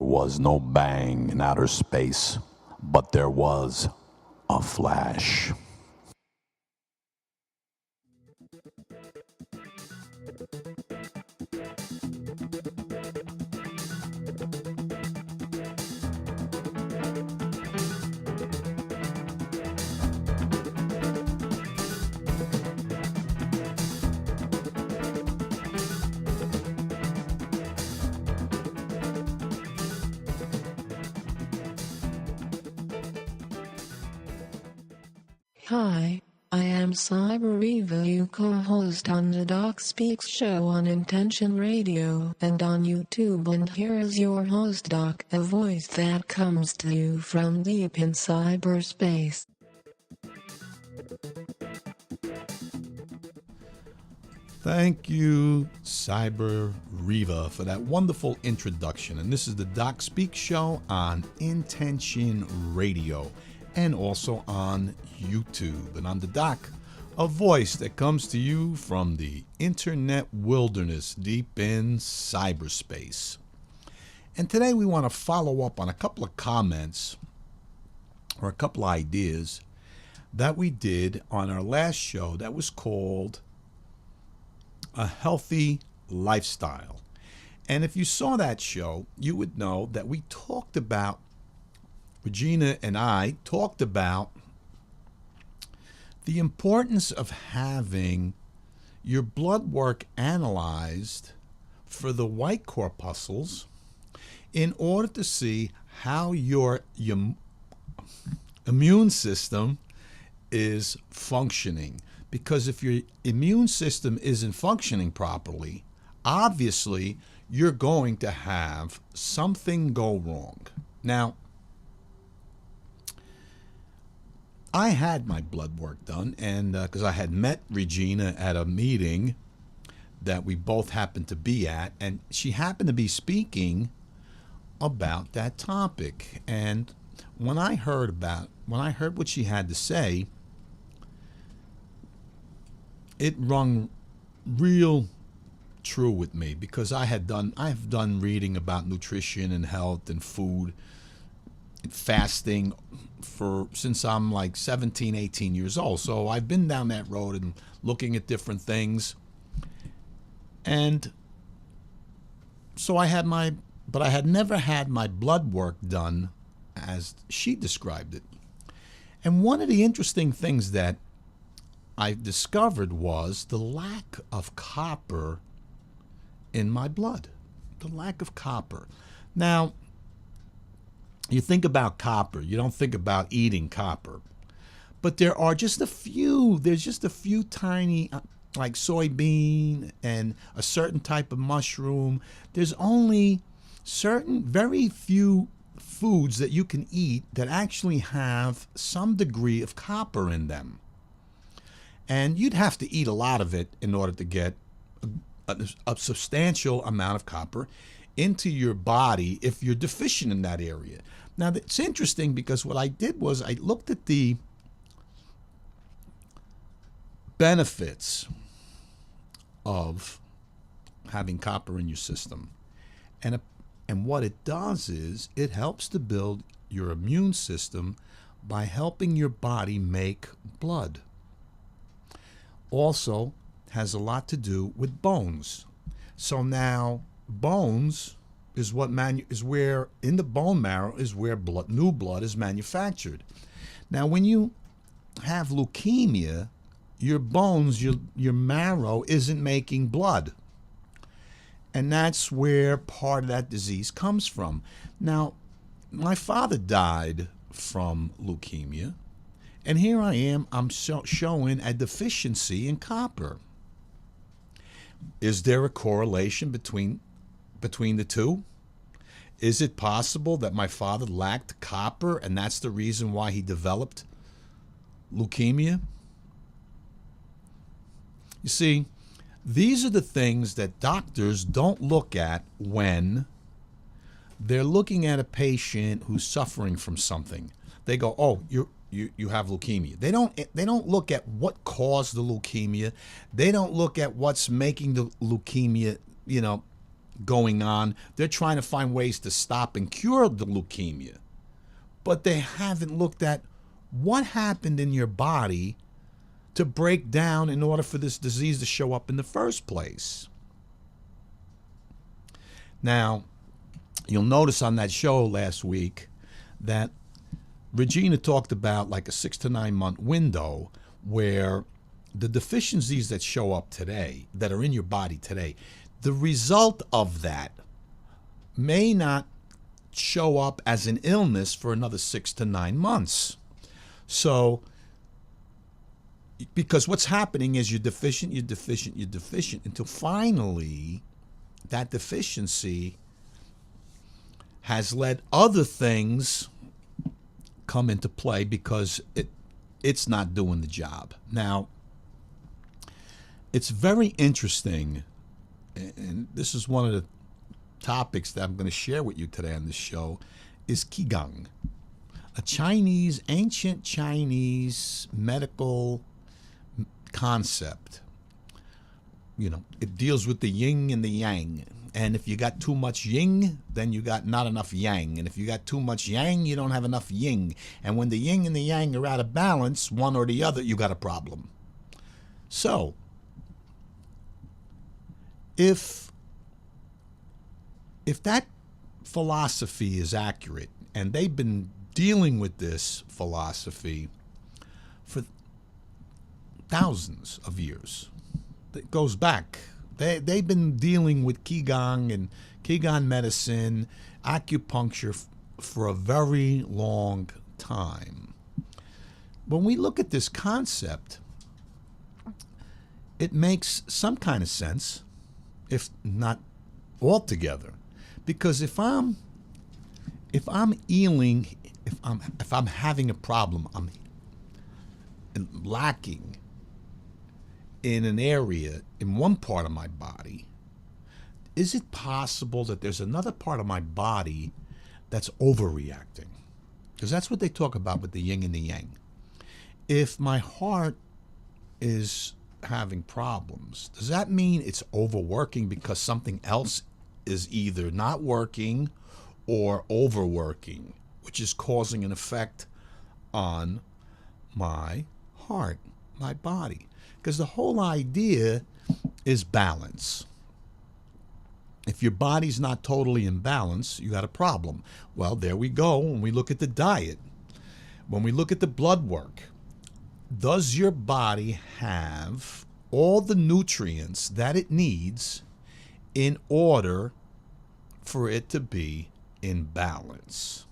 Was no bang in outer space, but there was a flash. Hi, I am Cyber Reva, you co-host on the Doc Speaks show on Intention Radio and on YouTube, and here is your host Doc, a voice that comes to you from deep in cyberspace. Thank you, Cyber Reva, for that wonderful introduction. And this is the Doc Speak show on Intention Radio and also on YouTube. And I'm the Doc, a voice that comes to you from the internet wilderness deep in cyberspace. And today we want to follow up on a couple of comments or a couple of ideas that we did on our last show that was called A Healthy Lifestyle. And if you saw that show, you would know that we talked about, Regina and I talked about the importance of having your blood work analyzed for the white corpuscles in order to see how your immune system is functioning. Because if your immune system isn't functioning properly, obviously you're going to have something go wrong. Now, I had my blood work done, and because I had met Regina at a meeting that we both happened to be at, and she happened to be speaking about that topic. And when I heard what she had to say, it rung real true with me, because I've done reading about nutrition and health and food and fasting since I'm like 17, 18 years old. So I've been down that road and looking at different things. And so I had never had my blood work done as she described it. And one of the interesting things that I discovered was the lack of copper in my blood. The lack of copper. Now, you think about copper, you don't think about eating copper. But there's just a few tiny, like soybean and a certain type of mushroom. There's only very few foods that you can eat that actually have some degree of copper in them. And you'd have to eat a lot of it in order to get a substantial amount of copper into your body if you're deficient in that area. Now, it's interesting because what I did was I looked at the benefits of having copper in your system. And what it does is it helps to build your immune system by helping your body make blood. Also has a lot to do with bones. So now bones is where in the bone marrow is where new blood is manufactured. Now when you have leukemia, your bones, your marrow isn't making blood. And that's where part of that disease comes from. Now, my father died from leukemia. And here I am, I'm showing a deficiency in copper. Is there a correlation between the two? Is it possible that my father lacked copper and that's the reason why he developed leukemia? You see, these are the things that doctors don't look at when they're looking at a patient who's suffering from something. They go, "Oh, you have leukemia." They don't look at what caused the leukemia. They don't look at what's making the leukemia, going on. They're trying to find ways to stop and cure the leukemia. But they haven't looked at what happened in your body to break down in order for this disease to show up in the first place. Now, you'll notice on that show last week that Regina talked about like a 6 to 9 month window where the deficiencies that show up today, that are in your body today, the result of that may not show up as an illness for another 6 to 9 months. So, because what's happening is you're deficient until finally that deficiency has let other things come into play because it's not doing the job. Now, it's very interesting, and this is one of the topics that I'm going to share with you today on this show, is Qigong, a ancient Chinese medical concept. You know, it deals with the yin and the yang. And if you got too much yin, then you got not enough yang. And if you got too much yang, you don't have enough yin. And when the yin and the yang are out of balance, one or the other, you got a problem. So, if that philosophy is accurate, and they've been dealing with this philosophy for thousands of years, it goes back. They've been dealing with Qigong and Qigong medicine, acupuncture for a very long time. When we look at this concept, it makes some kind of sense, if not altogether, because if I'm ailing, if I'm having a problem, I'm lacking in an area, in one part of my body, is it possible that there's another part of my body that's overreacting? Because that's what they talk about with the yin and the yang. If my heart is having problems, does that mean it's overworking because something else is either not working or overworking, which is causing an effect on my heart, my body? Because the whole idea is balance. If your body's not totally in balance, you got a problem. Well, there we go. When we look at the diet, when we look at the blood work, does your body have all the nutrients that it needs in order for it to be in balance?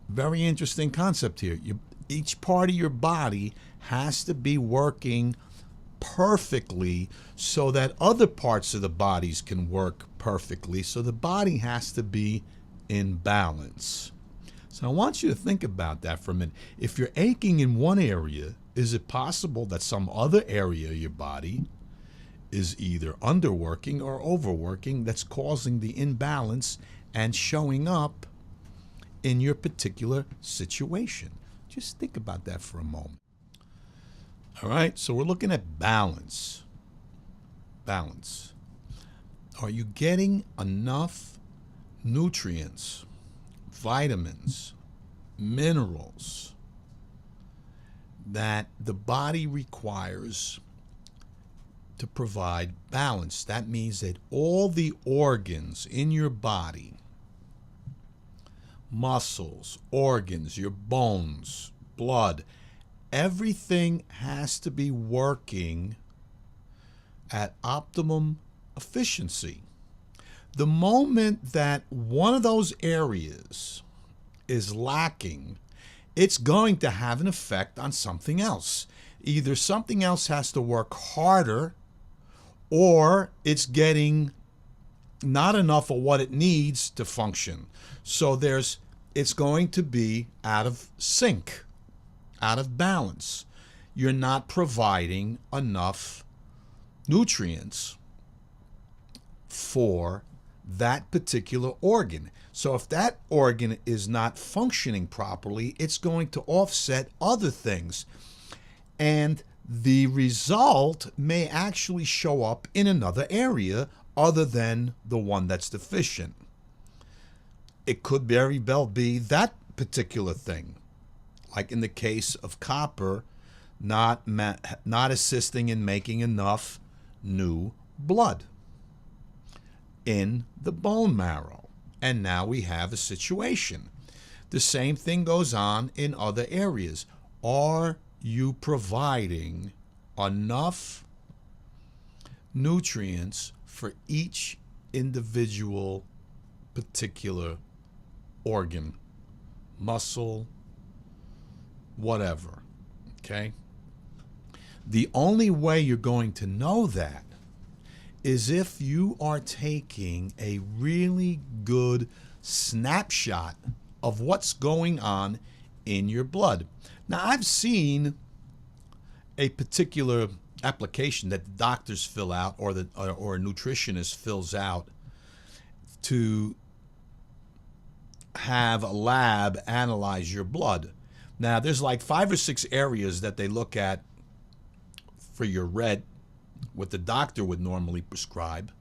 Very interesting concept here. Each part of your body has to be working perfectly so that other parts of the bodies can work perfectly. So the body has to be in balance. So I want you to think about that for a minute. If you're aching in one area, is it possible that some other area of your body is either underworking or overworking that's causing the imbalance and showing up in your particular situation? Just think about that for a moment. All right, so we're looking at balance. Balance. Are you getting enough nutrients, vitamins, minerals that the body requires to provide balance? That means that all the organs in your body, muscles, organs, your bones, blood, everything has to be working at optimum efficiency. The moment that one of those areas is lacking, it's going to have an effect on something else. Either something else has to work harder, or it's getting not enough of what it needs to function. So it's going to be out of sync, out of balance. You're not providing enough nutrients for that particular organ. So if that organ is not functioning properly, it's going to offset other things. And the result may actually show up in another area other than the one that's deficient. It could very well be that particular thing, like in the case of copper not assisting in making enough new blood in the bone marrow. And now we have a situation. The same thing goes on in other areas. Are you providing enough nutrients for each individual particular organ, muscle, whatever? Okay? The only way you're going to know that is if you are taking a really good snapshot of what's going on in your blood. Now, I've seen a particular application that the doctors fill out or a nutritionist fills out to have a lab analyze your blood. Now, there's like 5 or 6 areas that they look at for your red, what the doctor would normally prescribe.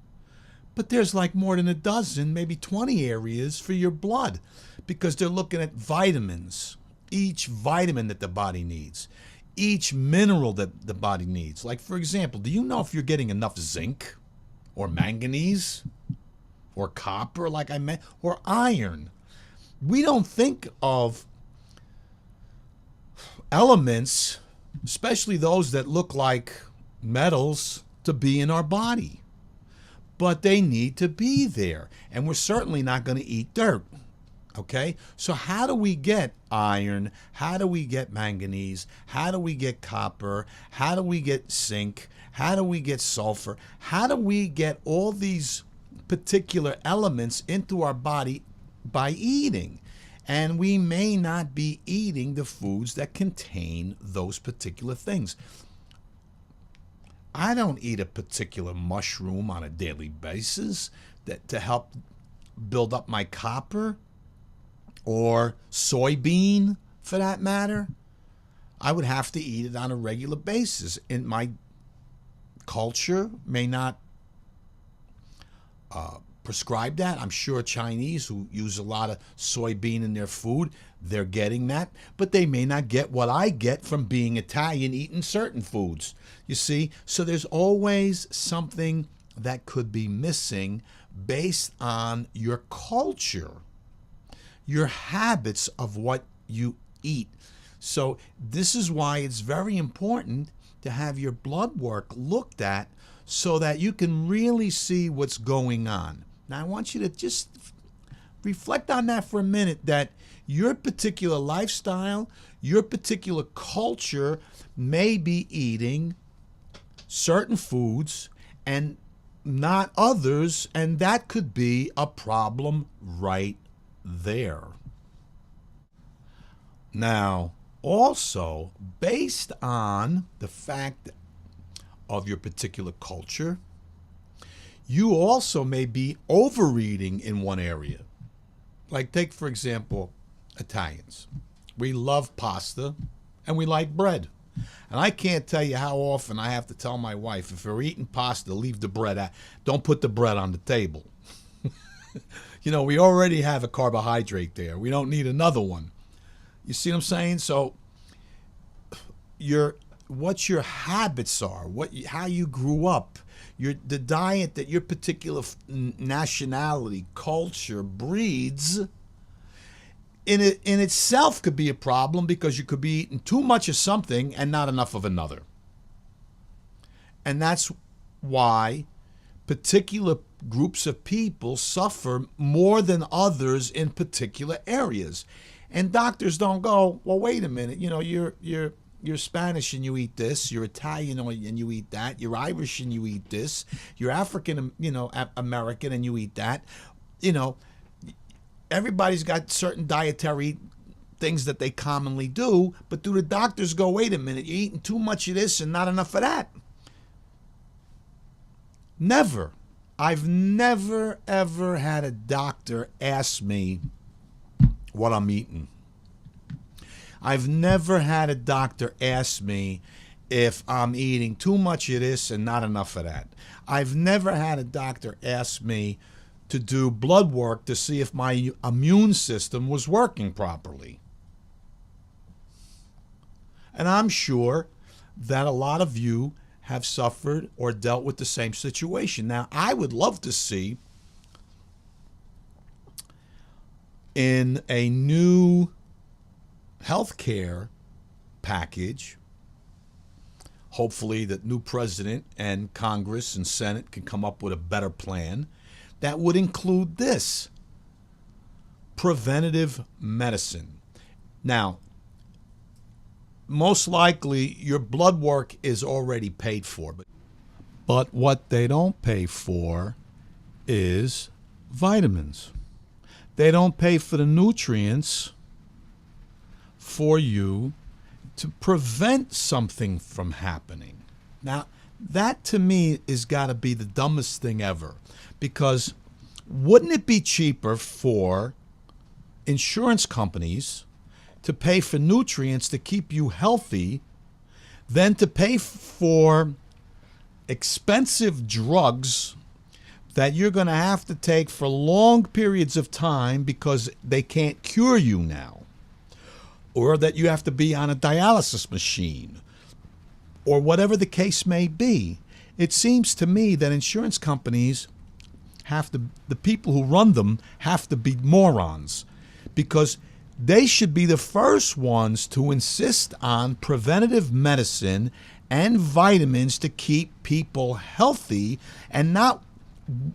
But there's like more than a dozen, maybe 20 areas for your blood, because they're looking at vitamins, each vitamin that the body needs, each mineral that the body needs. Like, for example, do you know if you're getting enough zinc or manganese or copper, like I meant, or iron? We don't think of elements, especially those that look like metals, to be in our body. But they need to be there. And we're certainly not going to eat dirt. Okay? So how do we get iron? How do we get manganese? How do we get copper? How do we get zinc? How do we get sulfur? How do we get all these particular elements into our body? By eating. And we may not be eating the foods that contain those particular things. I don't eat a particular mushroom on a daily basis to help build up my copper, or soybean for that matter. I would have to eat it on a regular basis. And my culture may not prescribe that. I'm sure Chinese who use a lot of soybean in their food, they're getting that, but they may not get what I get from being Italian eating certain foods. You see? So there's always something that could be missing based on your culture, your habits of what you eat. So this is why it's very important to have your blood work looked at so that you can really see what's going on. Now, I want you to just reflect on that for a minute, that your particular lifestyle, your particular culture may be eating certain foods and not others, and that could be a problem right there. Now, also, based on the fact of your particular culture, you also may be overeating in one area. Like, take, for example, Italians. We love pasta and we like bread. And I can't tell you how often I have to tell my wife, if you're eating pasta, leave the bread out. Don't put the bread on the table. You know, we already have a carbohydrate there. We don't need another one. You see what I'm saying? So what your habits are, how you grew up, the diet that your particular nationality, culture breeds, in itself could be a problem, because you could be eating too much of something and not enough of another. And that's why particular groups of people suffer more than others in particular areas. And doctors don't go, well, wait a minute, you know, you're Spanish and you eat this, you're Italian and you eat that, you're Irish and you eat this, you're African, American and you eat that. You know, everybody's got certain dietary things that they commonly do, but do the doctors go, wait a minute, you're eating too much of this and not enough of that? Never. I've never, ever had a doctor ask me what I'm eating. I've never had a doctor ask me if I'm eating too much of this and not enough of that. I've never had a doctor ask me to do blood work to see if my immune system was working properly. And I'm sure that a lot of you have suffered or dealt with the same situation. Now, I would love to see in a new healthcare package, hopefully the new president and Congress and Senate can come up with a better plan that would include this: preventative medicine. Now, most likely your blood work is already paid for, but what they don't pay for is vitamins. They don't pay for the nutrients for you to prevent something from happening. Now, that to me has got to be the dumbest thing ever, because wouldn't it be cheaper for insurance companies to pay for nutrients to keep you healthy than to pay for expensive drugs that you're going to have to take for long periods of time because they can't cure you now, or that you have to be on a dialysis machine, or whatever the case may be? It seems to me that insurance companies the people who run them have to be morons, because they should be the first ones to insist on preventative medicine and vitamins to keep people healthy, and not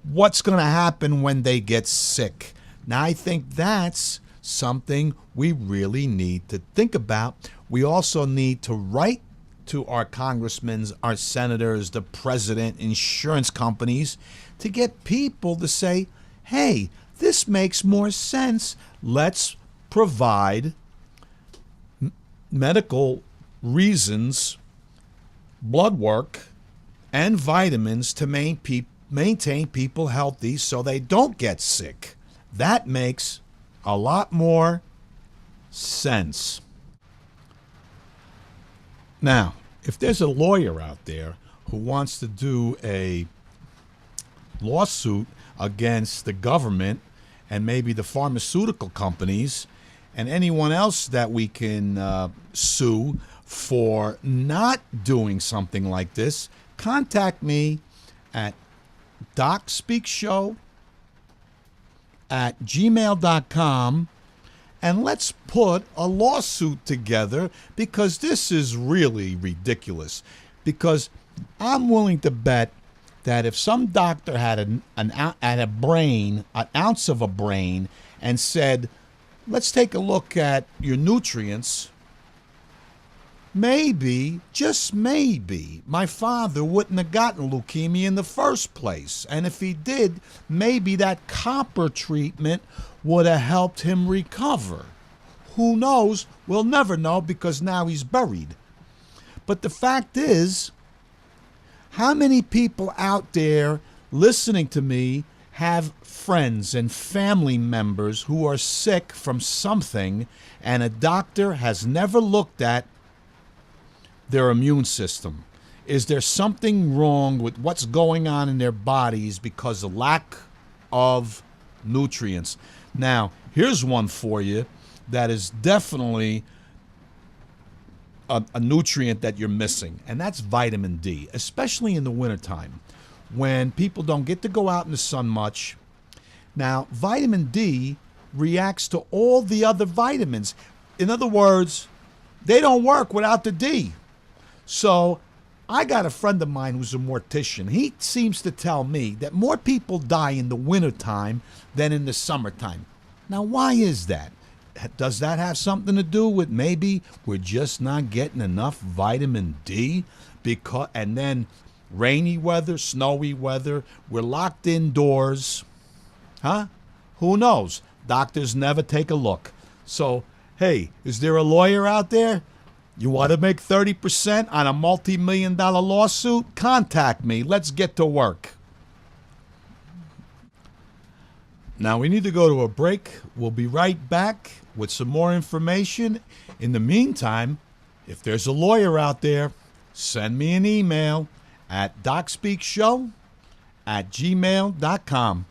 what's going to happen when they get sick. Now, I think that's something we really need to think about. We also need to write to our congressmen, our senators, the president, insurance companies, to get people to say, hey, this makes more sense. Let's provide medical reasons, blood work, and vitamins to maintain people healthy so they don't get sick. That makes a lot more sense. Now, if there's a lawyer out there who wants to do a lawsuit against the government and maybe the pharmaceutical companies and anyone else that we can sue for not doing something like this, contact me at docspeakshow@gmail.com, and let's put a lawsuit together, because this is really ridiculous. Because I'm willing to bet that if some doctor had an ounce of a brain, and said, let's take a look at your nutrients, maybe, just maybe, my father wouldn't have gotten leukemia in the first place. And if he did, maybe that copper treatment would have helped him recover. Who knows? We'll never know, because now he's buried. But the fact is, how many people out there listening to me have friends and family members who are sick from something, and a doctor has never looked at their immune system? Is there something wrong with what's going on in their bodies because of lack of nutrients? Now, here's one for you that is definitely a nutrient that you're missing, and that's vitamin D, especially in the wintertime when people don't get to go out in the sun much. Now, vitamin D reacts to all the other vitamins. In other words, they don't work without the D. So I got a friend of mine who's a mortician. He seems to tell me that more people die in the wintertime than in the summertime. Now, why is that? Does that have something to do with maybe we're just not getting enough vitamin D? And then rainy weather, snowy weather, we're locked indoors. Huh? Who knows? Doctors never take a look. So, hey, is there a lawyer out there? You want to make 30% on a multi-million-dollar lawsuit? Contact me. Let's get to work. Now, we need to go to a break. We'll be right back with some more information. In the meantime, if there's a lawyer out there, send me an email at docspeakshow@gmail.com,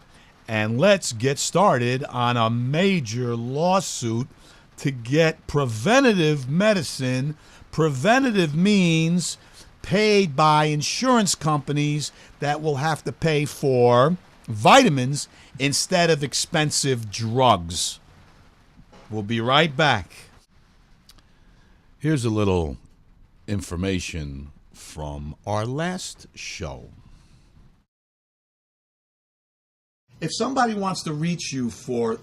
and let's get started on a major lawsuit to get preventative medicine. Preventative means paid by insurance companies that will have to pay for vitamins instead of expensive drugs. We'll be right back. Here's a little information from our last show. If somebody wants to reach you for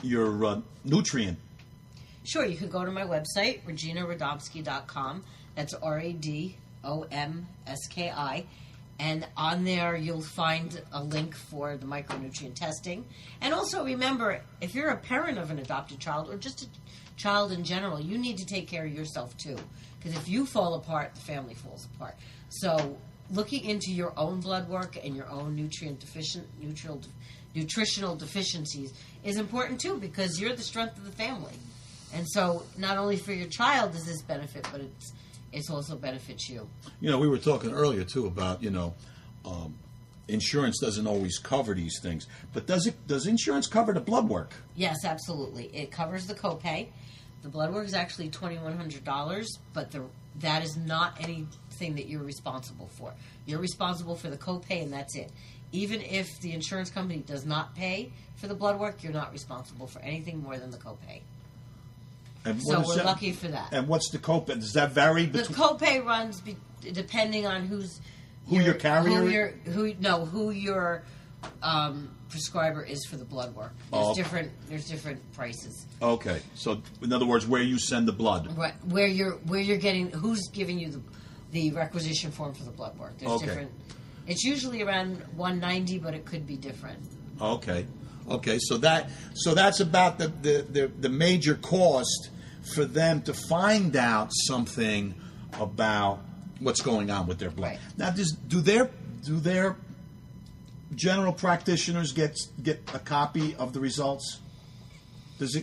your nutrient, sure, you can go to my website, ReginaRadomski.com. That's RADOMSKI. And on there, you'll find a link for the micronutrient testing. And also remember, if you're a parent of an adopted child or just a child in general, you need to take care of yourself too. Because if you fall apart, the family falls apart. So looking into your own blood work and your own nutritional deficiencies is important too, because you're the strength of the family. And so not only for your child does this benefit, but it's also benefits you. You know, we were talking earlier too about, insurance doesn't always cover these things. But does insurance cover the blood work? Yes, absolutely. It covers the copay. The blood work is actually $2,100, but that is not anything that you're responsible for. You're responsible for the copay, and that's it. Even if the insurance company does not pay for the blood work, you're not responsible for anything more than the copay. And so we're lucky for that. And what's the copay? Does that vary between? The copay runs depending on who your carrier, who your prescriber is for the blood work. There's different prices. Okay, so in other words, where you send the blood, right? Where you're getting, who's giving you the requisition form for the blood work? There's different. It's usually around $190, but it could be different. Okay, so that's about the major cost for them to find out something about what's going on with their blood. Right. Now, do their general practitioners get a copy of the results?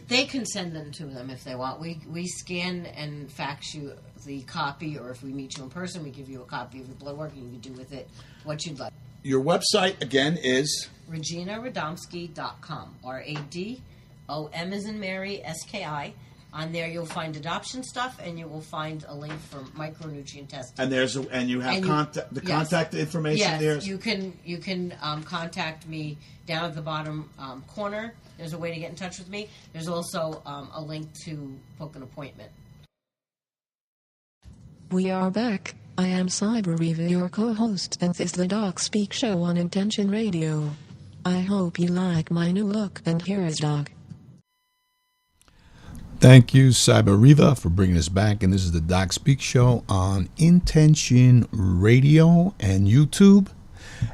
They can send them to them if they want. We scan and fax you the copy, or if we meet you in person, we give you a copy of your blood work, and you can do with it what you'd like. Your website again is ReginaRadomski.com. RADOM as in Mary, SKI. On there, you'll find adoption stuff, and you will find a link for micronutrient testing. And you have contact information there. Yes, you can contact me down at the bottom corner. There's a way to get in touch with me. There's also a link to book an appointment. We are back. I am Cybereva, your co-host, and this is the Doc Speak Show on Intention Radio. I hope you like my new look, and here is Doc. Thank you, Cybereva, for bringing us back. And this is the Doc Speak Show on Intention Radio and YouTube.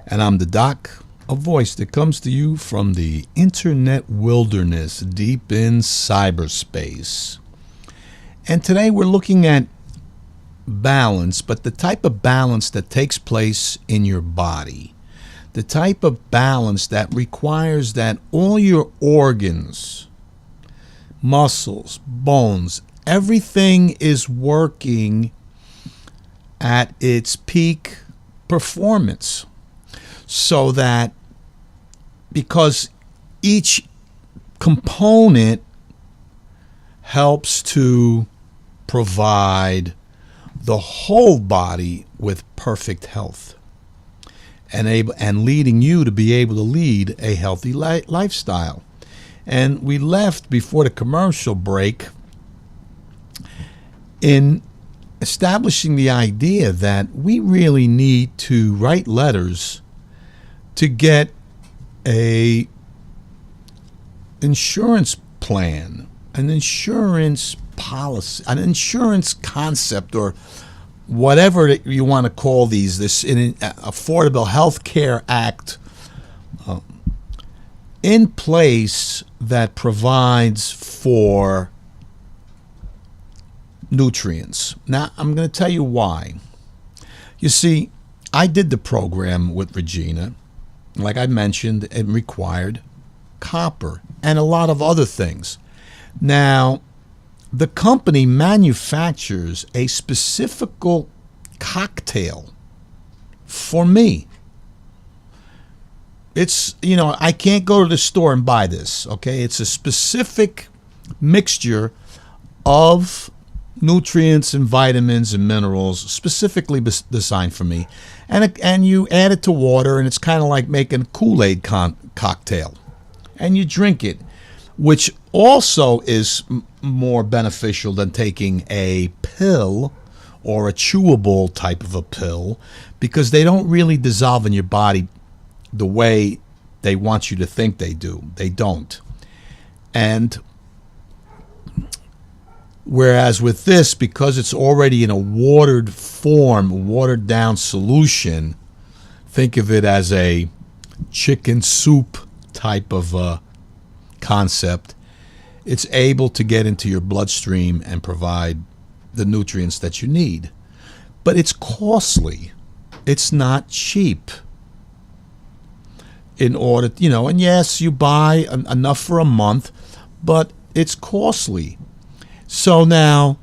And I'm the Doc, a voice that comes to you from the internet wilderness deep in cyberspace. And today we're looking at balance, but the type of balance that takes place in your body. The type of balance that requires that all your organs, muscles, bones, everything is working at its peak performance, so that because each component helps to provide the whole body with perfect health and leading you to be able to lead a healthy lifestyle. And we left before the commercial break in establishing the idea that we really need to write letters to get a insurance plan, an insurance policy, an insurance concept, or whatever you want to call these, this Affordable Health Care Act in place that provides for nutrients. Now, I'm going to tell you why. You see, I did the program with Regina. Like I mentioned, it required copper and a lot of other things. Now, the company manufactures a specific cocktail for me. It's, I can't go to the store and buy this, okay? It's a specific mixture of nutrients and vitamins and minerals specifically designed for me. And you add it to water, and it's kind of like making a Kool-Aid cocktail. And you drink it, which also is more beneficial than taking a pill or a chewable type of a pill, because they don't really dissolve in your body the way they want you to think they do. They don't. And whereas with this, because it's already in a watered form, watered down solution, think of it as a chicken soup type of concept. It's able to get into your bloodstream and provide the nutrients that you need. But it's costly. It's not cheap. In order, and yes, you buy enough for a month, but it's costly. So now,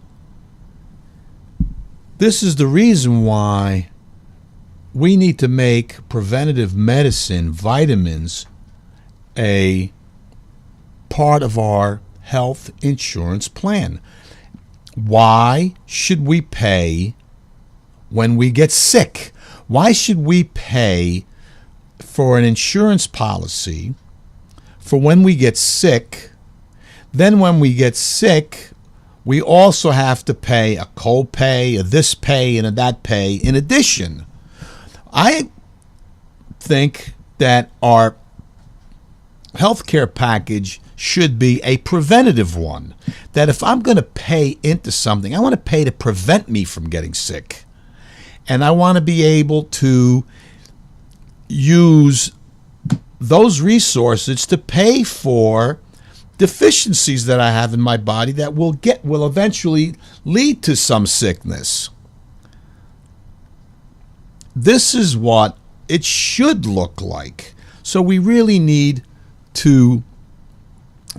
this is the reason why we need to make preventative medicine, vitamins, a part of our health insurance plan. Why should we pay when we get sick? Why should we pay for an insurance policy for when we get sick? Then when we get sick, we also have to pay a co-pay, a this pay, and a that pay in addition. I think that our healthcare package should be a preventative one. That if I'm going to pay into something, I want to pay to prevent me from getting sick. And I want to be able to use those resources to pay for deficiencies that I have in my body that will eventually lead to some sickness. This is what it should look like. So we really need to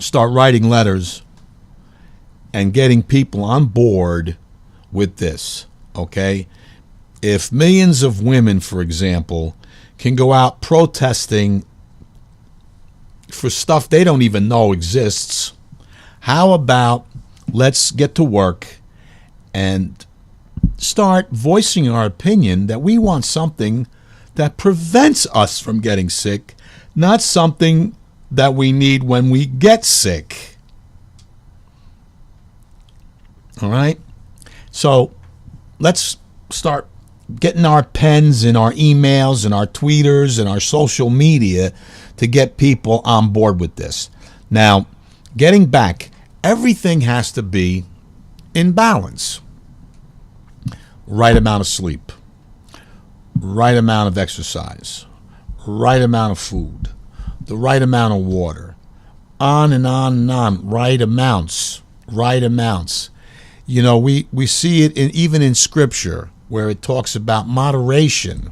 start writing letters and getting people on board with this, okay? If millions of women, for example, can go out protesting for stuff they don't even know exists, how about let's get to work and start voicing our opinion that we want something that prevents us from getting sick, not something that we need when we get sick. All right? So let's start getting our pens and our emails and our tweeters and our social media to get people on board with this. Now, getting back, everything has to be in balance. Right amount of sleep, right amount of exercise, right amount of food, the right amount of water, on and on and on, right amounts. We see it even in Scripture where it talks about moderation.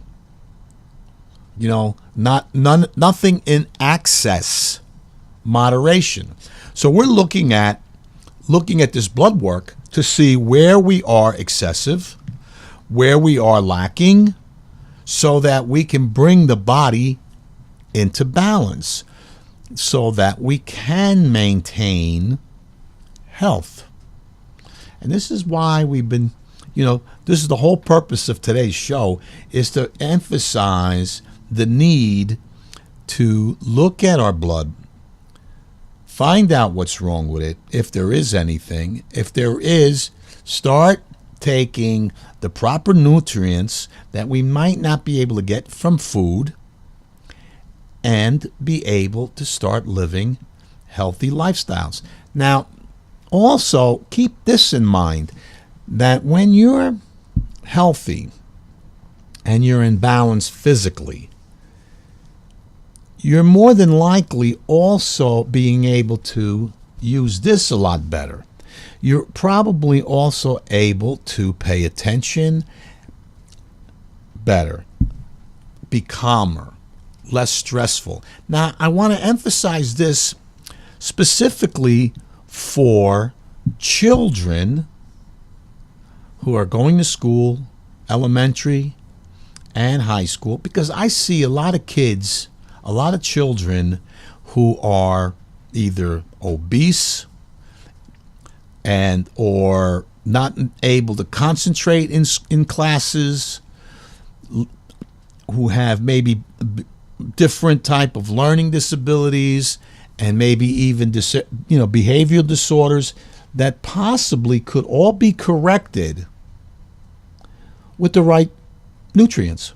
Nothing in excess, moderation. So we're looking at this blood work to see where we are excessive, where we are lacking, so that we can bring the body into balance, so that we can maintain health. And this is why we've been, this is the whole purpose of today's show, is to emphasize the need to look at our blood, find out what's wrong with it, if there is anything. If there is, start taking the proper nutrients that we might not be able to get from food and be able to start living healthy lifestyles. Now, also keep this in mind, that when you're healthy and you're in balance physically, you're more than likely also being able to use this a lot better. You're probably also able to pay attention better, be calmer, less stressful. Now, I want to emphasize this specifically for children who are going to school, elementary and high school, because I see a lot of kids, a lot of children who are either obese and or not able to concentrate in classes, who have maybe different type of learning disabilities and maybe even behavioral disorders that possibly could all be corrected with the right nutrients.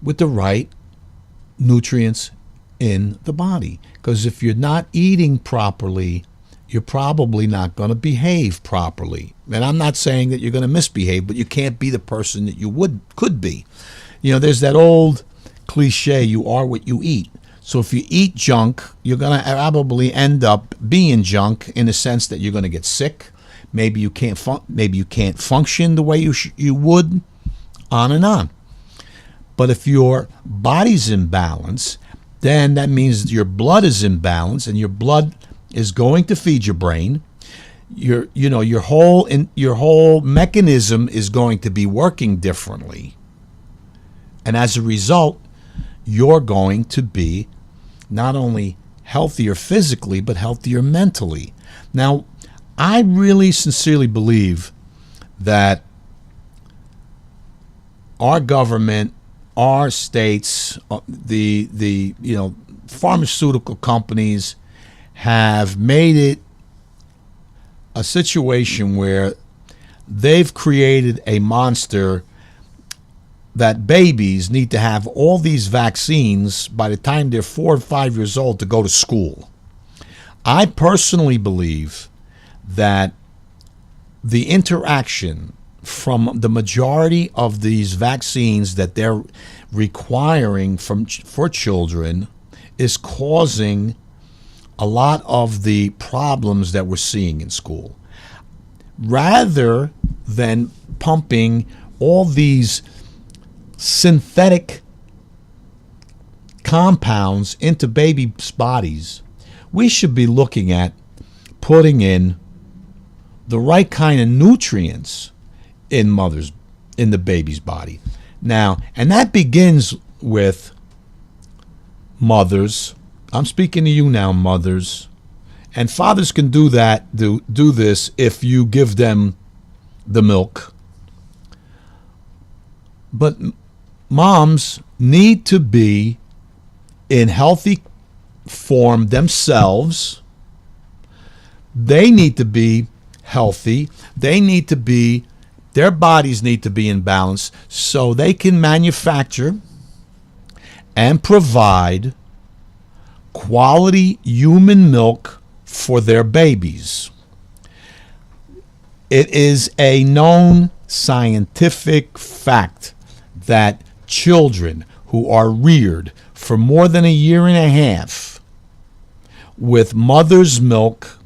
With the right nutrients in the body. Because if you're not eating properly, you're probably not going to behave properly. And I'm not saying that you're going to misbehave, but you can't be the person that you could be. There's that old cliche, you are what you eat. So if you eat junk, you're going to probably end up being junk in the sense that you're going to get sick. Maybe you can't function the way you would, on and on. But if your body's in balance, then that means your blood is in balance, and your blood is going to feed your brain. Your whole mechanism is going to be working differently. And as a result, you're going to be not only healthier physically, but healthier mentally. Now, I really sincerely believe that our government, our states, the pharmaceutical companies have made it a situation where they've created a monster that babies need to have all these vaccines by the time they're 4 or 5 years old to go to school. I personally believe that the interaction from the majority of these vaccines that they're requiring for children is causing a lot of the problems that we're seeing in school. Rather than pumping all these synthetic compounds into babies' bodies, we should be looking at putting in the right kind of nutrients in the baby's body. Now, and that begins with mothers. I'm speaking to you now, mothers. And fathers can do this if you give them the milk. But moms need to be in healthy form themselves. They need to be healthy. Their bodies need to be in balance so they can manufacture and provide quality human milk for their babies. It is a known scientific fact that children who are reared for more than a year and a half with mother's milk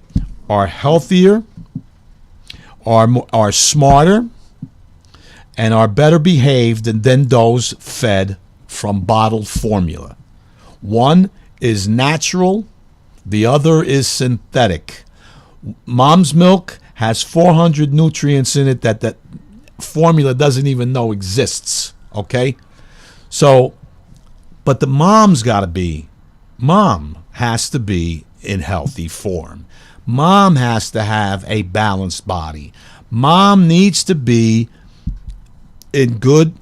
are healthier, are smarter, and are better behaved than those fed from bottled formula. One is natural, the other is synthetic. Mom's milk has 400 nutrients in it that formula doesn't even know exists, okay? So, but the mom has to be in healthy form. Mom has to have a balanced body. Mom needs to be in good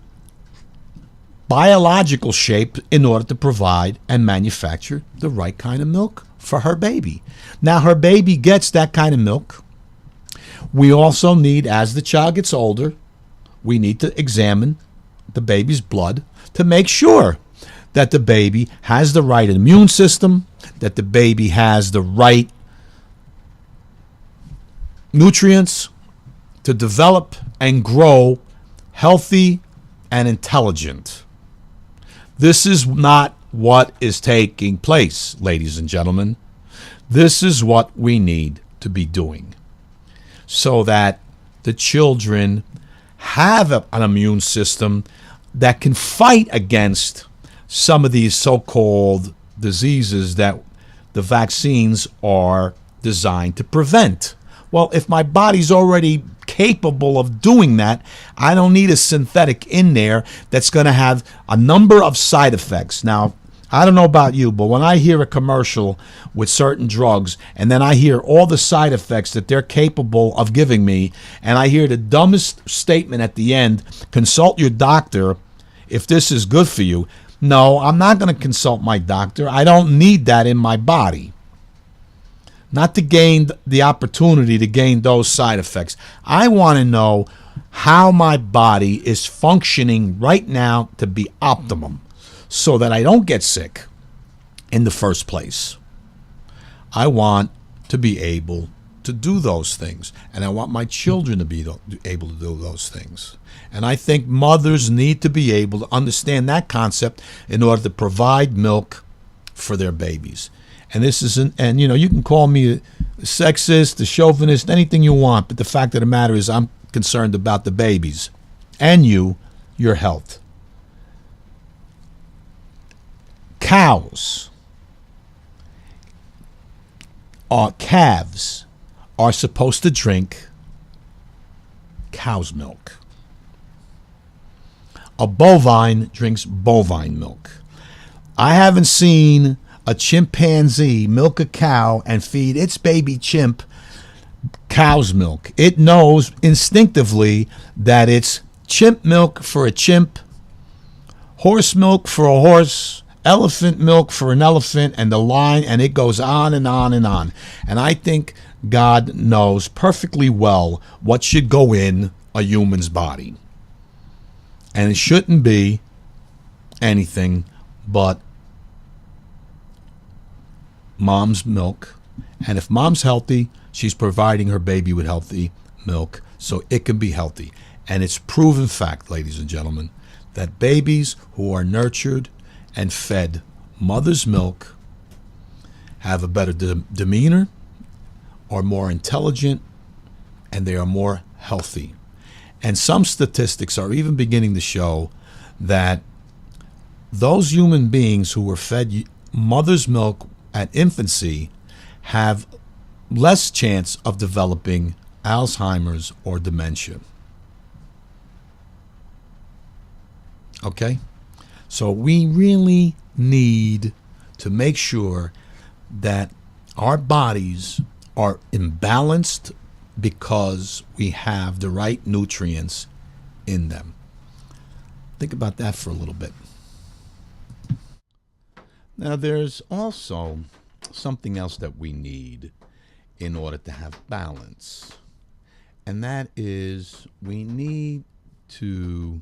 biological shape in order to provide and manufacture the right kind of milk for her baby. Now, her baby gets that kind of milk. We also need, as the child gets older, we need to examine the baby's blood to make sure that the baby has the right immune system, that the baby has the right nutrients to develop and grow healthy and intelligent. This is not what is taking place, ladies and gentlemen. This is what we need to be doing so that the children have an immune system that can fight against some of these so-called diseases that the vaccines are designed to prevent. Well, if my body's already capable of doing that, I don't need a synthetic in there that's going to have a number of side effects. Now, I don't know about you, but when I hear a commercial with certain drugs and then I hear all the side effects that they're capable of giving me, and I hear the dumbest statement at the end, consult your doctor if this is good for you. No, I'm not going to consult my doctor. I don't need that in my body. Not to gain the opportunity to gain those side effects. I want to know how my body is functioning right now to be optimum so that I don't get sick in the first place. I want to be able to do those things, and I want my children to be able to do those things. And I think mothers need to be able to understand that concept in order to provide milk for their babies. And this isn't, and you can call me a sexist, a chauvinist, anything you want, but the fact of the matter is I'm concerned about the babies and your health. Calves are supposed to drink cow's milk. A bovine drinks bovine milk. I haven't seen a chimpanzee milk a cow and feed its baby chimp cow's milk. It knows instinctively that it's chimp milk for a chimp, horse milk for a horse, elephant milk for an elephant, and the line, and it goes on and on and on. And I think God knows perfectly well what should go in a human's body. And it shouldn't be anything but mom's milk. And if mom's healthy, she's providing her baby with healthy milk so it can be healthy. And it's proven fact, ladies and gentlemen, that babies who are nurtured and fed mother's milk have a better demeanor, are more intelligent, and they are more healthy. And some statistics are even beginning to show that those human beings who were fed mother's milk at infancy have less chance of developing Alzheimer's or dementia. Okay? So we really need to make sure that our bodies are imbalanced because we have the right nutrients in them. Think about that for a little bit. Now, there's also something else that we need in order to have balance, and that is we need to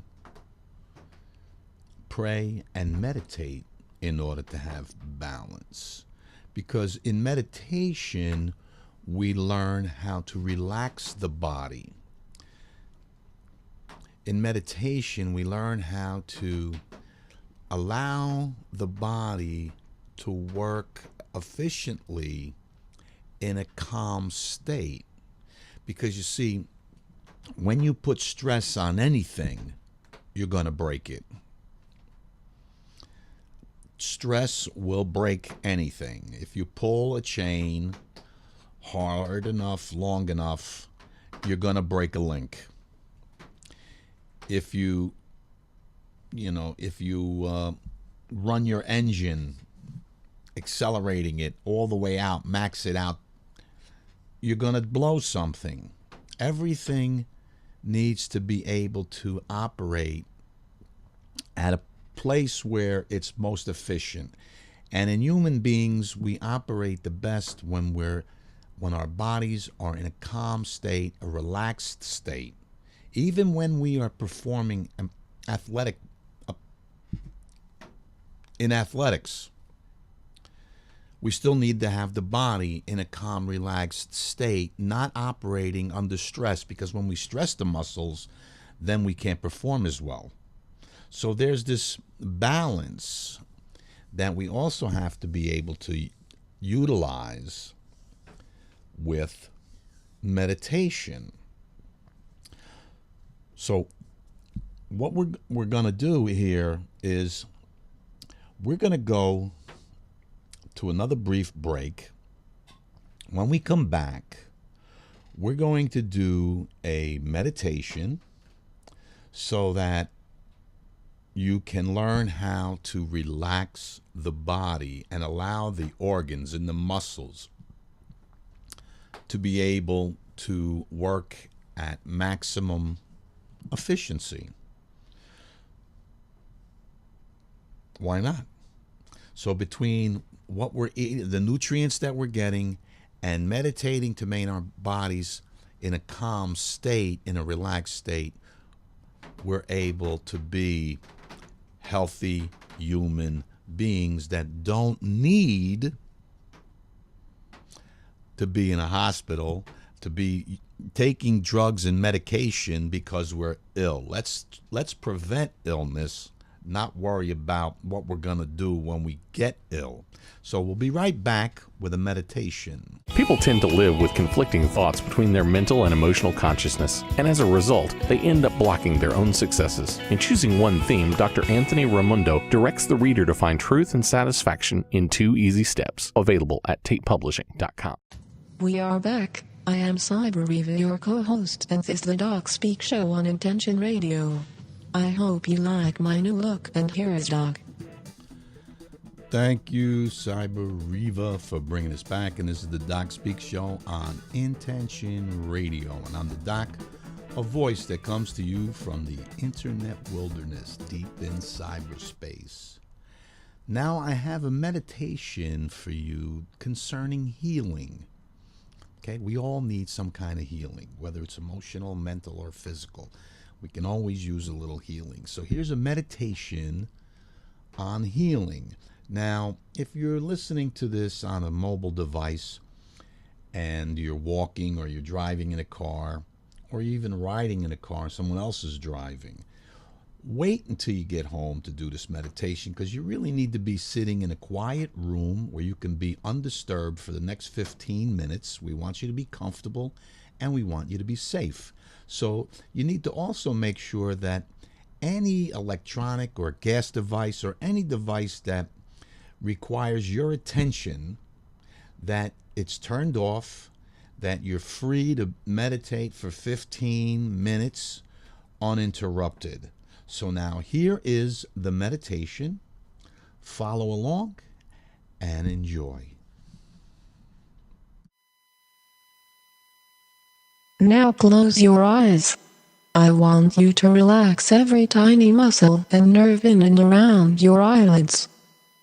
pray and meditate in order to have balance. Because in meditation, we learn how to relax the body. In meditation, we learn how to allow the body to work efficiently in a calm state. Because you see, when you put stress on anything, you're going to break it. Stress will break anything. If you pull a chain hard enough, long enough, you're going to break a link. If you run your engine, accelerating it all the way out, max it out, you're going to blow something. Everything needs to be able to operate at a place where it's most efficient. And in human beings, we operate the best when our bodies are in a calm state, a relaxed state. Even when we are performing in athletics, we still need to have the body in a calm, relaxed state, not operating under stress, because when we stress the muscles, then we can't perform as well. So there's this balance that we also have to be able to utilize with meditation. So what we're going to do here is we're going to go to another brief break. When we come back, we're going to do a meditation so that you can learn how to relax the body and allow the organs and the muscles to be able to work at maximum efficiency. Why not? So between what we're eating, the nutrients that we're getting, and meditating to maintain our bodies in a calm state, in a relaxed state, we're able to be healthy human beings that don't need to be in a hospital, to be taking drugs and medication because we're ill. Let's prevent illness, not worry about what we're going to do when we get ill. So we'll be right back with a meditation. People tend to live with conflicting thoughts between their mental and emotional consciousness, and as a result, they end up blocking their own successes. In choosing one theme, Dr. Anthony Ramundo directs the reader to find truth and satisfaction in 2 easy steps, available at tapepublishing.com. We are back. I am Cyber Reva, your co-host, and this is the Doc Speak Show on Intention Radio. I hope you like my new look, and here is Doc. Thank you, Cyber Reva, for bringing us back. And this is the Doc Speak Show on Intention Radio. And I'm the Doc, a voice that comes to you from the internet wilderness deep in cyberspace. Now I have a meditation for you concerning healing. Okay, we all need some kind of healing, whether it's emotional, mental, or physical. We can always use a little healing. So here's a meditation on healing. Now, if you're listening to this on a mobile device and you're walking or you're driving in a car or you're even riding in a car, someone else is driving, wait until you get home to do this meditation, because you really need to be sitting in a quiet room where you can be undisturbed for the next 15 minutes. We want you to be comfortable and we want you to be safe. So you need to also make sure that any electronic or gas device or any device that requires your attention, that it's turned off, that you're free to meditate for 15 minutes uninterrupted. So now here is the meditation. Follow along and enjoy. Now close your eyes. I want you to relax every tiny muscle and nerve in and around your eyelids.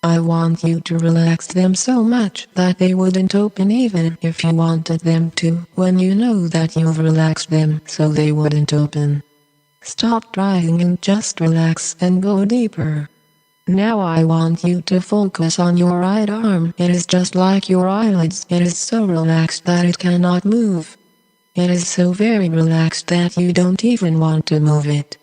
I want you to relax them so much that they wouldn't open even if you wanted them to, when you know that you've relaxed them so they wouldn't open. Stop trying and just relax and go deeper. Now I want you to focus on your right arm. It is just like your eyelids. It is so relaxed that it cannot move. It is so very relaxed that you don't even want to move it.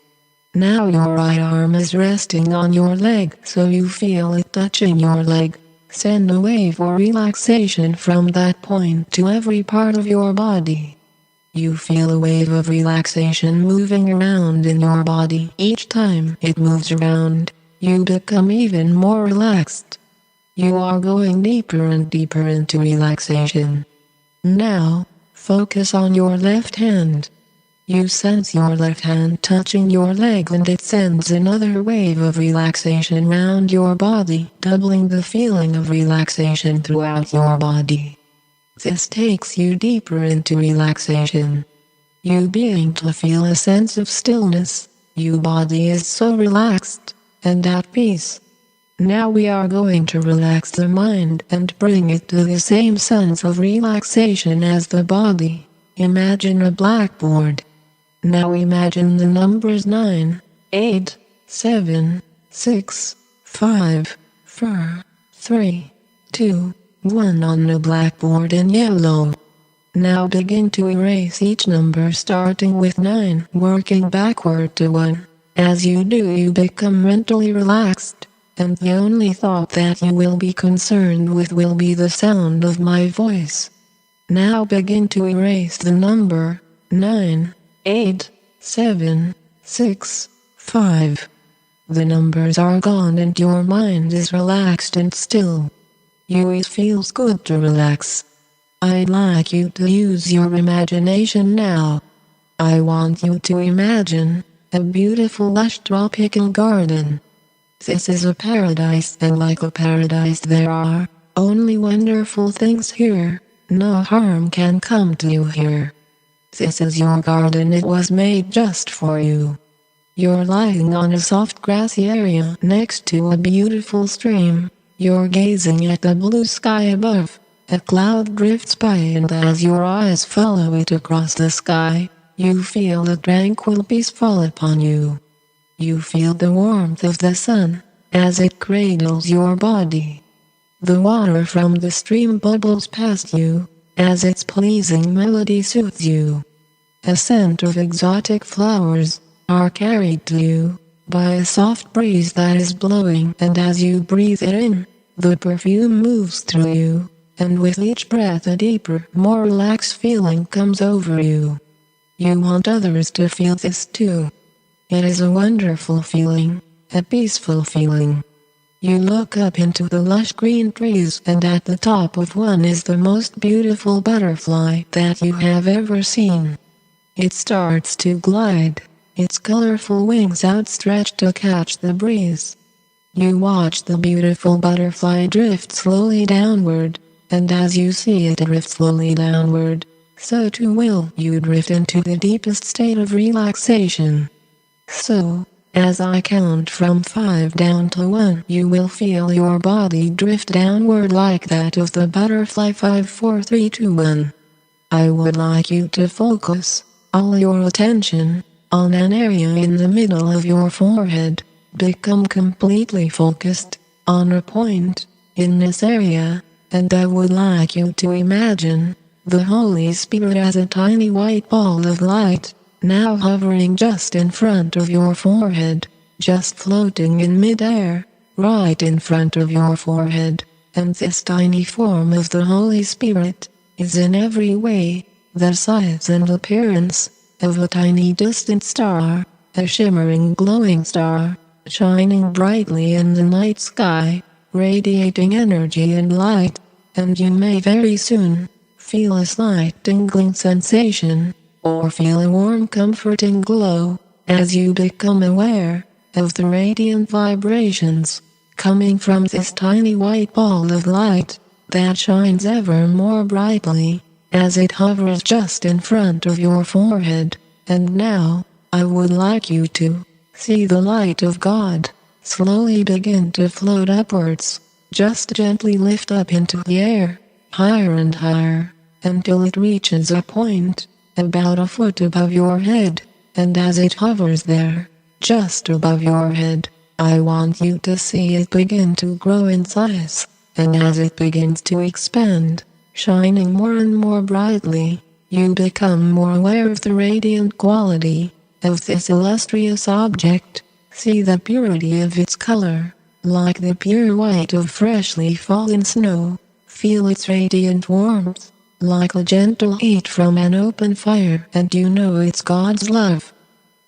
Now your right arm is resting on your leg, so you feel it touching your leg. Send a wave of relaxation from that point to every part of your body. You feel a wave of relaxation moving around in your body. Each time it moves around, you become even more relaxed. You are going deeper and deeper into relaxation. Now, focus on your left hand. You sense your left hand touching your leg, and it sends another wave of relaxation around your body, doubling the feeling of relaxation throughout your body. This takes you deeper into relaxation. You begin to feel a sense of stillness. Your body is so relaxed and at peace. Now we are going to relax the mind and bring it to the same sense of relaxation as the body. Imagine a blackboard. Now imagine the numbers 9, 8, 7, 6, 5, 4, 3, 2, 1 on the blackboard in yellow. Now begin to erase each number starting with 9, working backward to 1. As you do, you become mentally relaxed, and the only thought that you will be concerned with will be the sound of my voice. Now begin to erase the number 9, 8, 7, 6, 5. The numbers are gone and your mind is relaxed and still. It feels good to relax. I'd like you to use your imagination now. I want you to imagine a beautiful lush tropical garden. This is a paradise, and like a paradise there are only wonderful things here. No harm can come to you here. This is your garden, it was made just for you. You're lying on a soft grassy area next to a beautiful stream. You're gazing at the blue sky above. A cloud drifts by, and as your eyes follow it across the sky, you feel a tranquil peace fall upon you. You feel the warmth of the sun as it cradles your body. The water from the stream bubbles past you as its pleasing melody soothes you. A scent of exotic flowers are carried to you by a soft breeze that is blowing, and as you breathe it in, the perfume moves through you, and with each breath a deeper, more relaxed feeling comes over you. You want others to feel this too. It is a wonderful feeling, a peaceful feeling. You look up into the lush green trees, and at the top of one is the most beautiful butterfly that you have ever seen. It starts to glide, its colorful wings outstretched to catch the breeze. You watch the beautiful butterfly drift slowly downward, and as you see it drift slowly downward, so too will you drift into the deepest state of relaxation. So, as I count from 5 down to 1, you will feel your body drift downward like that of the butterfly. 5, 4, 3, 2, 1. I would like you to focus all your attention on an area in the middle of your forehead. Become completely focused on a point in this area, and I would like you to imagine the Holy Spirit as a tiny white ball of light, now hovering just in front of your forehead, just floating in midair, right in front of your forehead. And this tiny form of the Holy Spirit is in every way the size and appearance of a tiny distant star, a shimmering glowing star, shining brightly in the night sky, radiating energy and light, and you may very soon feel a slight tingling sensation, or feel a warm comforting glow, as you become aware of the radiant vibrations coming from this tiny white ball of light that shines ever more brightly as it hovers just in front of your forehead. And now, I would like you to see the light of God slowly begin to float upwards, just gently lift up into the air, higher and higher, until it reaches a point about a foot above your head, and as it hovers there, just above your head, I want you to see it begin to grow in size, and as it begins to expand, shining more and more brightly, you become more aware of the radiant quality of this illustrious object. See the purity of its color, like the pure white of freshly fallen snow. Feel its radiant warmth, like a gentle heat from an open fire, and you know it's God's love.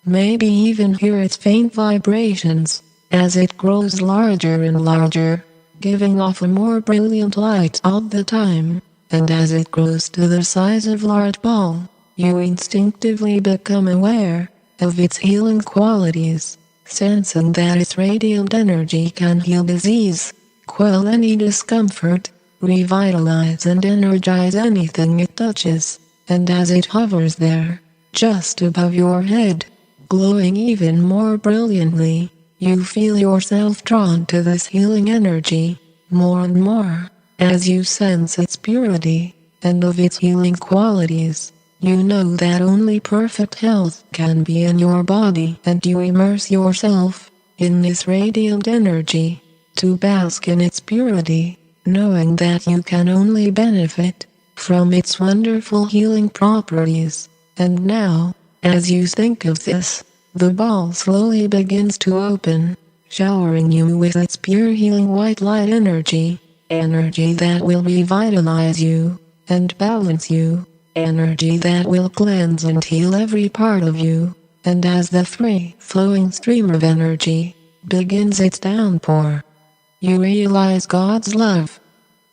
Maybe even hear its faint vibrations as it grows larger and larger, giving off a more brilliant light all the time. And as it grows to the size of a large ball, you instinctively become aware of its healing qualities, sensing that its radiant energy can heal disease, quell any discomfort, revitalize and energize anything it touches. And as it hovers there, just above your head, glowing even more brilliantly, you feel yourself drawn to this healing energy more and more. As you sense its purity and of its healing qualities, you know that only perfect health can be in your body, and you immerse yourself in this radiant energy to bask in its purity, knowing that you can only benefit from its wonderful healing properties. And now, as you think of this, the ball slowly begins to open, showering you with its pure healing white light energy that will revitalize you and balance you, energy that will cleanse and heal every part of you. And as the free-flowing stream of energy begins its downpour, you realize God's love.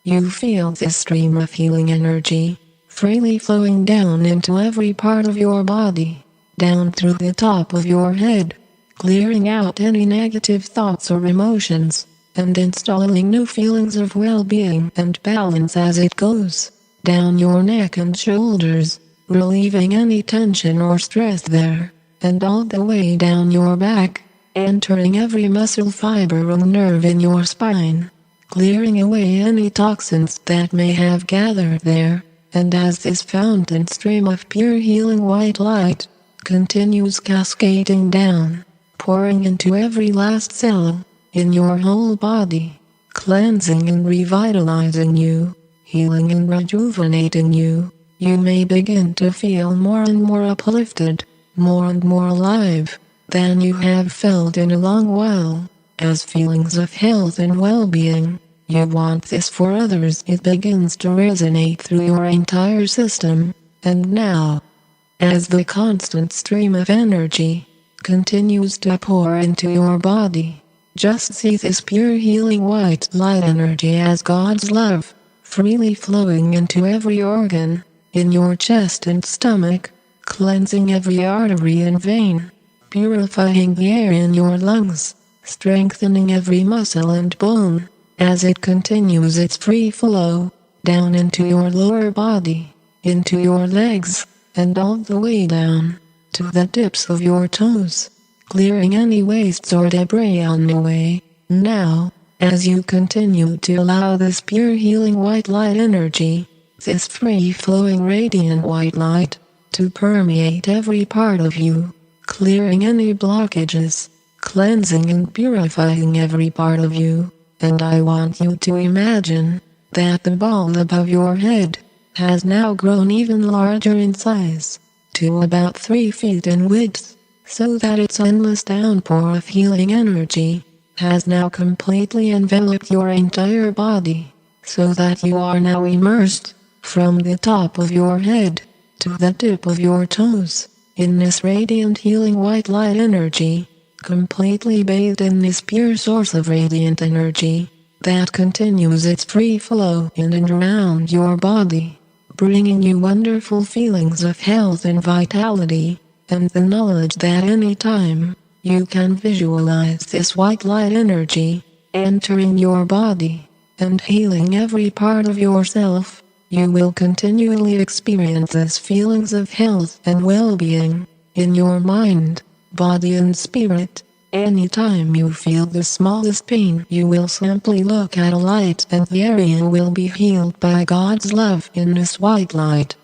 You feel this stream of healing energy freely flowing down into every part of your body, down through the top of your head, clearing out any negative thoughts or emotions, and installing new feelings of well-being and balance as it goes down your neck and shoulders, relieving any tension or stress there, and all the way down your back, entering every muscle, fiber, and nerve in your spine, clearing away any toxins that may have gathered there. And as this fountain stream of pure healing white light continues cascading down, pouring into every last cell in your whole body, cleansing and revitalizing you, healing and rejuvenating you, you may begin to feel more and more uplifted, more and more alive than you have felt in a long while, as feelings of health and well-being. You want this for others. It begins to resonate through your entire system. And now, as the constant stream of energy continues to pour into your body, just see this pure healing white light energy as God's love, freely flowing into every organ in your chest and stomach, cleansing every artery and vein, purifying the air in your lungs, strengthening every muscle and bone, as it continues its free flow down into your lower body, into your legs, and all the way down to the tips of your toes, clearing any wastes or debris on the way. Now, as you continue to allow this pure healing white light energy, this free-flowing radiant white light, to permeate every part of you, clearing any blockages, cleansing and purifying every part of you. And I want you to imagine that the ball above your head has now grown even larger in size, to about 3 feet in width, so that its endless downpour of healing energy has now completely enveloped your entire body, so that you are now immersed from the top of your head to the tip of your toes in this radiant healing white light energy, completely bathed in this pure source of radiant energy that continues its free flow in and around your body, bringing you wonderful feelings of health and vitality, and the knowledge that any time you can visualize this white light energy entering your body and healing every part of yourself, you will continually experience these feelings of health and well-being in your mind, body and spirit. Anytime you feel the smallest pain, you will simply look at a light and the area will be healed by God's love in this white light.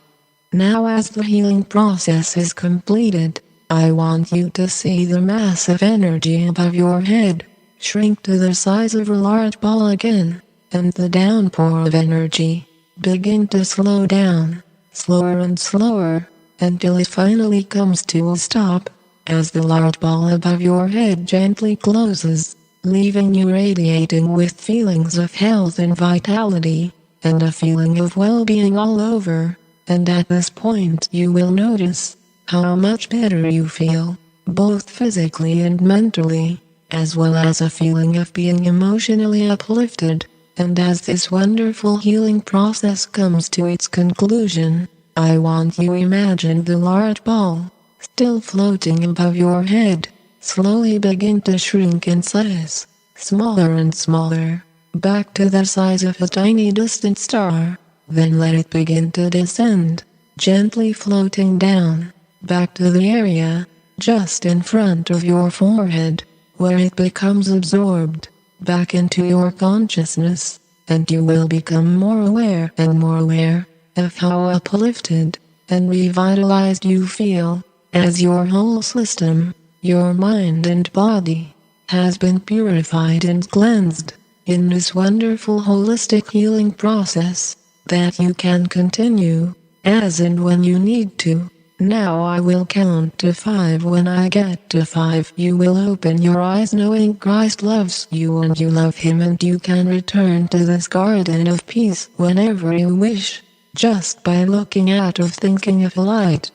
Now as the healing process is completed, I want you to see the mass of energy above your head shrink to the size of a large ball again, and the downpour of energy begin to slow down, slower and slower, until it finally comes to a stop, as the large ball above your head gently closes, leaving you radiating with feelings of health and vitality, and a feeling of well-being all over. And at this point you will notice how much better you feel, both physically and mentally, as well as a feeling of being emotionally uplifted. And as this wonderful healing process comes to its conclusion, I want you to imagine the large ball, still floating above your head, slowly begin to shrink in size, smaller and smaller, back to the size of a tiny distant star. Then let it begin to descend, gently floating down, back to the area just in front of your forehead, where it becomes absorbed back into your consciousness, and you will become more aware and more aware of how uplifted and revitalized you feel, as your whole system, your mind and body, has been purified and cleansed in this wonderful holistic healing process that you can continue as and when you need to. Now I will count to 5. When I get to 5, you will open your eyes knowing Christ loves you and you love Him, and you can return to this garden of peace whenever you wish, just by looking at or thinking of light.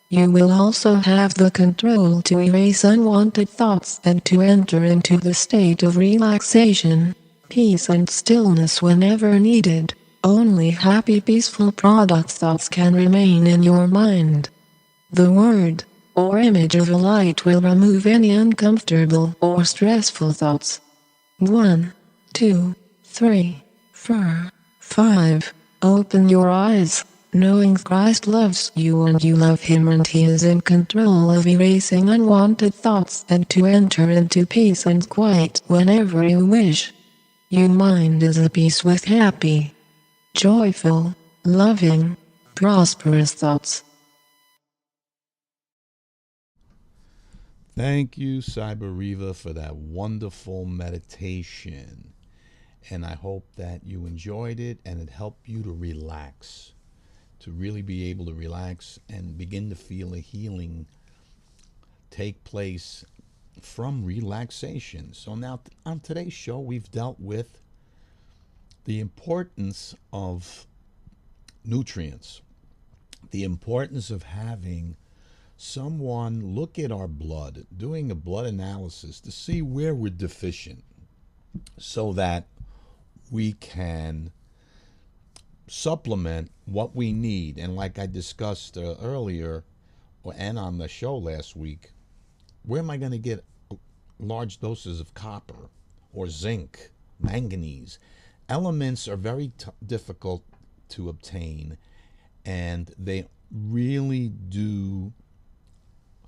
You will also have the control to erase unwanted thoughts and to enter into the state of relaxation, peace and stillness whenever needed. Only happy, peaceful product thoughts can remain in your mind. The word or image of a light will remove any uncomfortable or stressful thoughts. 1, 2, 3, 4, 5. Open your eyes, knowing Christ loves you and you love Him, and He is in control of erasing unwanted thoughts, and to enter into peace and quiet whenever you wish. Your mind is at peace with happy, joyful, loving, prosperous thoughts. Thank you, Cyber Riva, for that wonderful meditation. And I hope that you enjoyed it and it helped you to relax, to really be able to relax and begin to feel a healing take place from relaxation. So now on today's show, we've dealt with the importance of nutrients, the importance of having someone look at our blood, doing a blood analysis to see where we're deficient so that we can supplement what we need. And like I discussed earlier and on the show last week, where am I going to get large doses of copper or zinc, manganese? Elements are very difficult to obtain, and they really do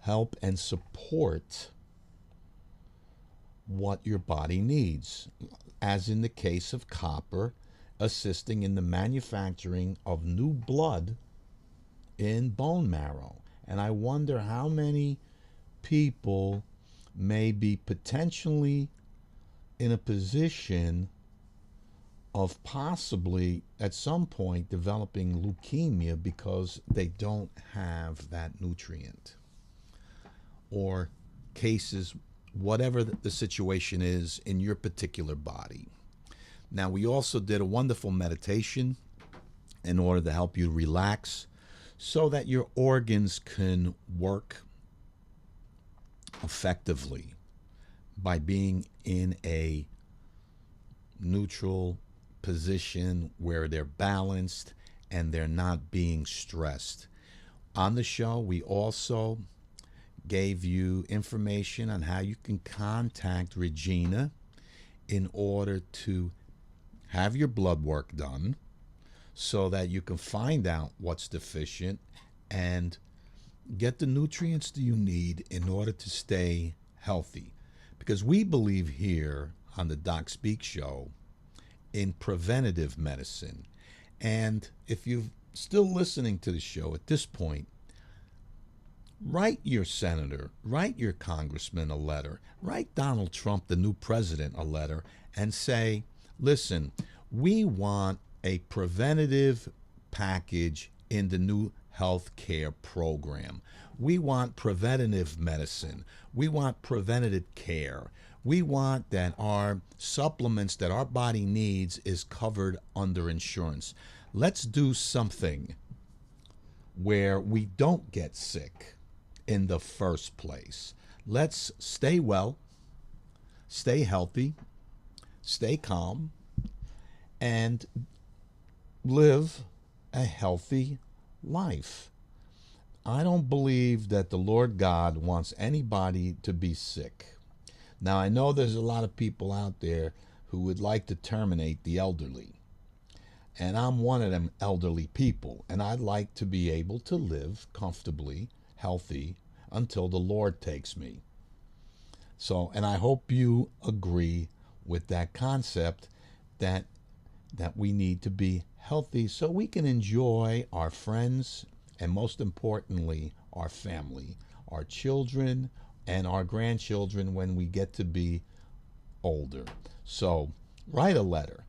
help and support what your body needs, as in the case of copper, assisting in the manufacturing of new blood in bone marrow. And I wonder how many people may be potentially in a position of possibly at some point developing leukemia because they don't have that nutrient, or cases, whatever the situation is in your particular body. Now, we also did a wonderful meditation in order to help you relax so that your organs can work effectively by being in a neutral position where they're balanced and they're not being stressed. On the show, we also gave you information on how you can contact Regina in order to have your blood work done so that you can find out what's deficient and get the nutrients that you need in order to stay healthy. Because we believe here on the Doc Speak Show in preventative medicine. And if you're still listening to the show at this point, write your senator, write your congressman a letter, write Donald Trump, the new president, a letter and say, listen, we want a preventative package in the new health care program. We want preventative medicine. We want preventative care. We want that our supplements that our body needs is covered under insurance. Let's do something where we don't get sick in the first place. Let's stay well, stay healthy, stay calm, and live a healthy life. I don't believe that the Lord God wants anybody to be sick. Now, I know there's a lot of people out there who would like to terminate the elderly. And I'm one of them elderly people. And I'd like to be able to live comfortably, healthy, until the Lord takes me. So, and I hope you agree with that concept that we need to be healthy so we can enjoy our friends and, most importantly, our family, our children, and our grandchildren when we get to be older. So write a letter.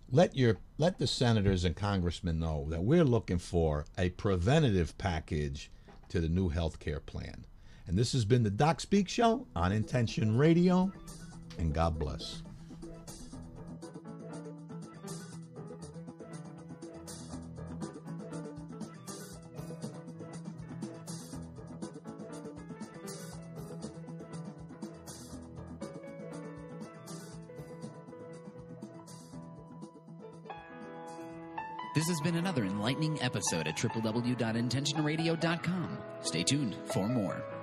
Let the senators and congressmen know that we're looking for a preventative package to the new health care plan. And this has been the Doc Speak Show on Intention Radio, and God bless. This has been another enlightening episode at www.intentionradio.com. Stay tuned for more.